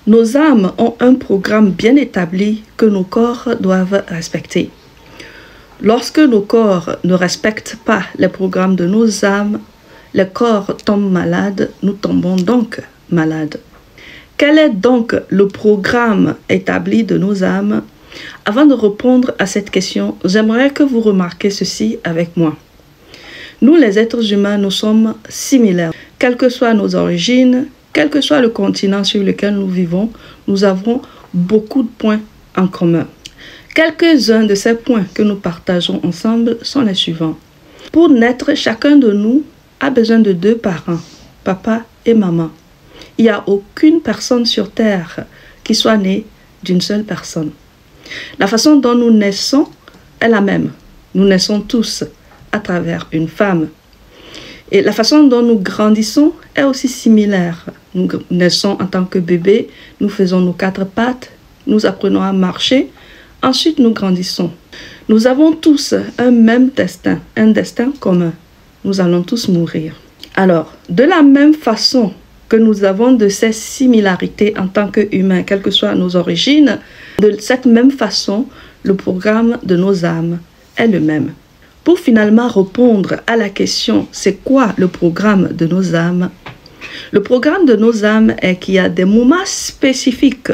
Nos âmes ont un programme bien établi que nos corps doivent respecter. Lorsque nos corps ne respectent pas les programmes de nos âmes, les corps tombent malades, nous tombons donc malades. Quel est donc le programme établi de nos âmes? Avant de répondre à cette question, j'aimerais que vous remarquiez ceci avec moi. Nous, les êtres humains, nous sommes similaires. Quelles que soient nos origines, quel que soit le continent sur lequel nous vivons, nous avons beaucoup de points en commun. Quelques-uns de ces points que nous partageons ensemble sont les suivants. Pour naître, chacun de nous a besoin de 2 parents, papa et maman. Il n'y a aucune personne sur Terre qui soit née d'une seule personne. La façon dont nous naissons est la même. Nous naissons tous à travers une femme. Et la façon dont nous grandissons est aussi similaire. Nous naissons en tant que bébé, nous faisons nos 4 pattes, nous apprenons à marcher, ensuite nous grandissons. Nous avons tous un même destin, un destin commun. Nous allons tous mourir. Alors, de la même façon que nous avons de ces similarités en tant qu'humains, quelles que soient nos origines, de cette même façon, le programme de nos âmes est le même. Pour finalement répondre à la question « c'est quoi le programme de nos âmes ?» Le programme de nos âmes est qu'il y a des moments spécifiques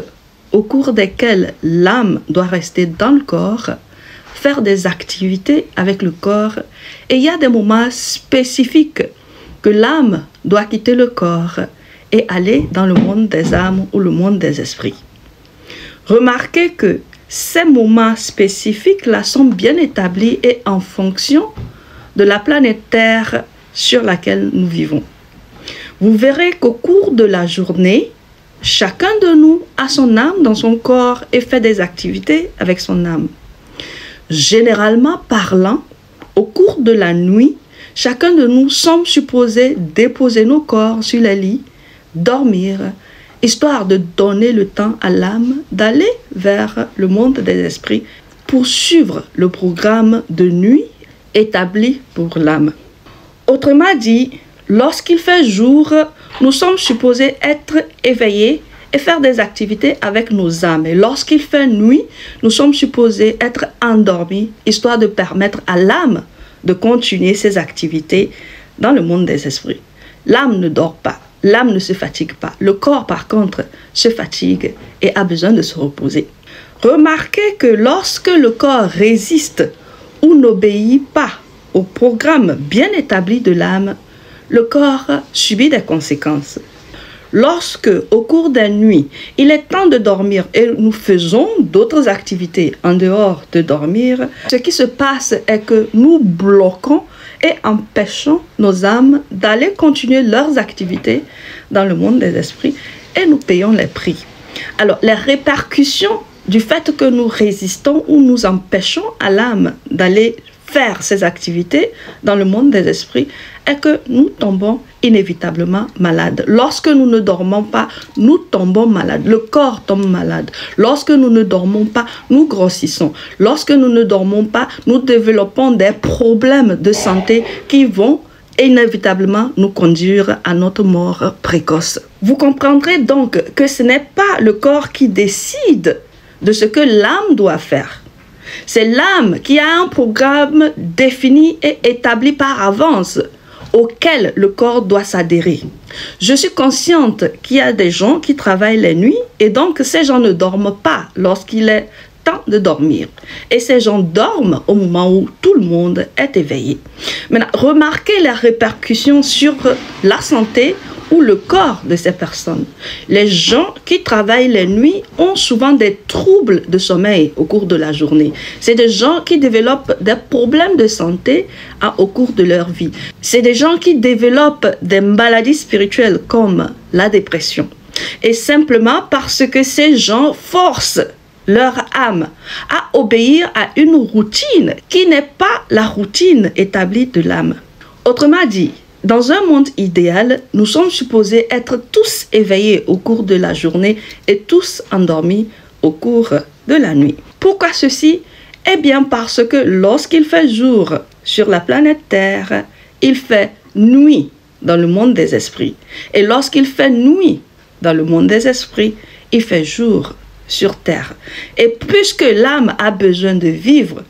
au cours desquels l'âme doit rester dans le corps, faire des activités avec le corps, et il y a des moments spécifiques que l'âme doit quitter le corps et aller dans le monde des âmes ou le monde des esprits. Remarquez que ces moments spécifiques-là sont bien établis et en fonction de la planète Terre sur laquelle nous vivons. Vous verrez qu'au cours de la journée, chacun de nous a son âme dans son corps et fait des activités avec son âme. Généralement parlant, au cours de la nuit, chacun de nous sommes supposés déposer nos corps sur les lits, dormir, histoire de donner le temps à l'âme d'aller vers le monde des esprits pour suivre le programme de nuit établi pour l'âme. Autrement dit, lorsqu'il fait jour, nous sommes supposés être éveillés et faire des activités avec nos âmes. Et lorsqu'il fait nuit, nous sommes supposés être endormis, histoire de permettre à l'âme de continuer ses activités dans le monde des esprits. L'âme ne dort pas. L'âme ne se fatigue pas. Le corps, par contre, se fatigue et a besoin de se reposer. Remarquez que lorsque le corps résiste ou n'obéit pas au programme bien établi de l'âme, le corps subit des conséquences. Lorsque, au cours des nuits, il est temps de dormir et nous faisons d'autres activités en dehors de dormir, ce qui se passe est que nous bloquons et empêchons nos âmes d'aller continuer leurs activités dans le monde des esprits et nous payons les prix. Alors, les répercussions du fait que nous résistons ou nous empêchons à l'âme d'aller faire ses activités dans le monde des esprits est que nous tombons inévitablement malades. Lorsque nous ne dormons pas, nous tombons malades. Le corps tombe malade. Lorsque nous ne dormons pas, nous grossissons. Lorsque nous ne dormons pas, nous développons des problèmes de santé qui vont inévitablement nous conduire à notre mort précoce. Vous comprendrez donc que ce n'est pas le corps qui décide de ce que l'âme doit faire. C'est l'âme qui a un programme défini et établi par avance auquel le corps doit s'adhérer. Je suis consciente qu'il y a des gens qui travaillent les nuits et donc ces gens ne dorment pas lorsqu'il est temps de dormir. Et ces gens dorment au moment où tout le monde est éveillé. Maintenant, remarquez les répercussions sur la santé ou le corps de ces personnes. Les gens qui travaillent les nuits ont souvent des troubles de sommeil au cours de la journée. C'est des gens qui développent des problèmes de santé au cours de leur vie. C'est des gens qui développent des maladies spirituelles comme la dépression. Et simplement parce que ces gens forcent leur âme à obéir à une routine qui n'est pas la routine établie de l'âme. Autrement dit, dans un monde idéal, nous sommes supposés être tous éveillés au cours de la journée et tous endormis au cours de la nuit. Pourquoi ceci? Eh bien parce que lorsqu'il fait jour sur la planète Terre, il fait nuit dans le monde des esprits. Et lorsqu'il fait nuit dans le monde des esprits, il fait jour sur terre. Et puisque l'âme a besoin de vivre,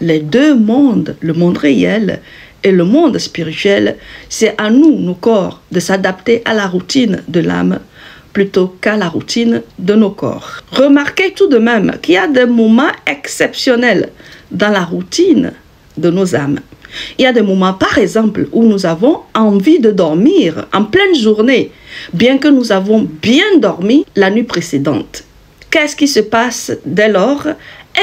les deux mondes, le monde réel et le monde spirituel, c'est à nous, nos corps, de s'adapter à la routine de l'âme plutôt qu'à la routine de nos corps. Remarquez tout de même qu'il y a des moments exceptionnels dans la routine de nos âmes. Il y a des moments, par exemple, où nous avons envie de dormir en pleine journée, bien que nous avons bien dormi la nuit précédente. Qu'est-ce qui se passe dès lors?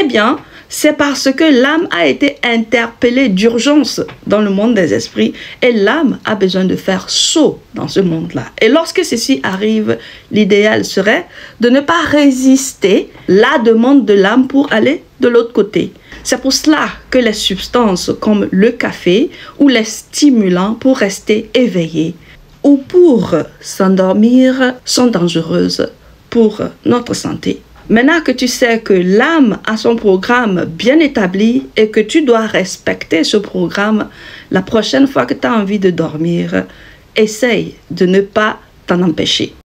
Eh bien, c'est parce que l'âme a été interpellée d'urgence dans le monde des esprits et l'âme a besoin de faire saut dans ce monde-là. Et lorsque ceci arrive, l'idéal serait de ne pas résister la demande de l'âme pour aller de l'autre côté. C'est pour cela que les substances comme le café ou les stimulants pour rester éveillé ou pour s'endormir sont dangereuses pour notre santé. Maintenant que tu sais que l'âme a son programme bien établi et que tu dois respecter ce programme, la prochaine fois que tu as envie de dormir, essaye de ne pas t'en empêcher.